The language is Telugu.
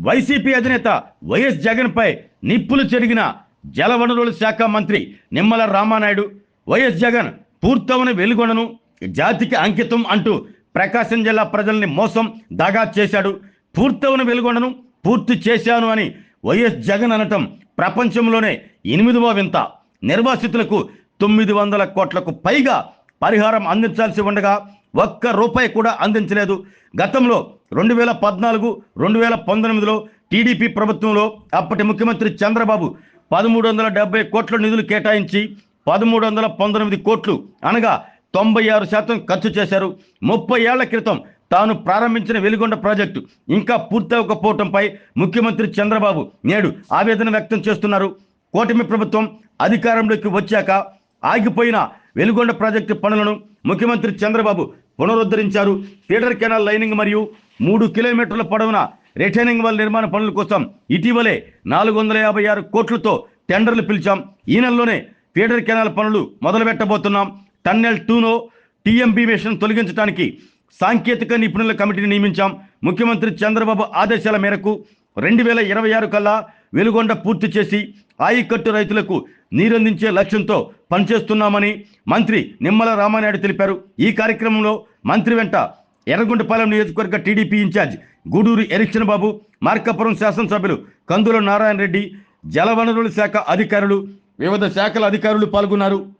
వైసీపీ అధినేత వైఎస్ జగన్పై నిప్పులు చెరిగిన జలవనరుల శాఖ మంత్రి నిమ్మల రామానాయుడు వైఎస్ జగన్ పూర్తవని వెలుగొండను జాతికి అంకితం అంటూ ప్రకాశం జిల్లా ప్రజల్ని మోసం దగా చేశాడు. పూర్తవని వెలుగొండను పూర్తి చేశాను అని వైఎస్ జగన్ అనటం ప్రపంచంలోనే 8వ వింత. నిర్వాసితులకు 900 కోట్లకు పైగా పరిహారం అందించాల్సి ఉండగా ఒక్క రూపాయి కూడా అందించలేదు. గతంలో 2014, 2019లో టీడీపీ ప్రభుత్వంలో అప్పటి ముఖ్యమంత్రి చంద్రబాబు 1370 కోట్ల నిధులు కేటాయించి 1319 కోట్లు అనగా 96% ఖర్చు చేశారు. 30 ఏళ్ల క్రితం తాను ప్రారంభించిన వెలిగొండ ప్రాజెక్టు ఇంకా పూర్తవకపోవడంపై ముఖ్యమంత్రి చంద్రబాబు నేడు ఆవేదన వ్యక్తం చేస్తున్నారు. కూటమి ప్రభుత్వం అధికారంలోకి వచ్చాక ఆగిపోయిన వెలిగొండ ప్రాజెక్టు పనులను ముఖ్యమంత్రి చంద్రబాబు పునరుద్ధరించారు. ఫీడర్ కెనాల్ లైనింగ్ మరియు 3 కిలోమీటర్ల పొడవున రిటైనింగ్ వాల్ నిర్మాణ పనుల కోసం ఇటీవలే 456 కోట్లతో టెండర్లు పిలిచాం. ఈ నెలలోనే ఫీడర్ కెనాల్ పనులు మొదలుపెట్టబోతున్నాం. టన్నెల్ 2లో టీఎంబీ మిషన్ తొలగించడానికి సాంకేతిక నిపుణుల కమిటీని నియమించాం. ముఖ్యమంత్రి చంద్రబాబు ఆదేశాల మేరకు 2026 కల్లా వెలుగొండ పూర్తి చేసి ఆయకట్టు రైతులకు నీరందించే లక్ష్యంతో పనిచేస్తున్నామని మంత్రి నిమ్మల రామానాయుడు తెలిపారు. ఈ కార్యక్రమంలో మంత్రి వెంట ఎర్రగొండపాలెం నియోజకవర్గ టీడీపీ ఇన్ఛార్జ్ గూడూరు ఎరిక్షన్ బాబు, మార్కాపురం శాసనసభ్యులు కందుల నారాయణ రెడ్డి, జలవనరుల శాఖ అధికారులు, వివిధ శాఖల అధికారులు పాల్గొన్నారు.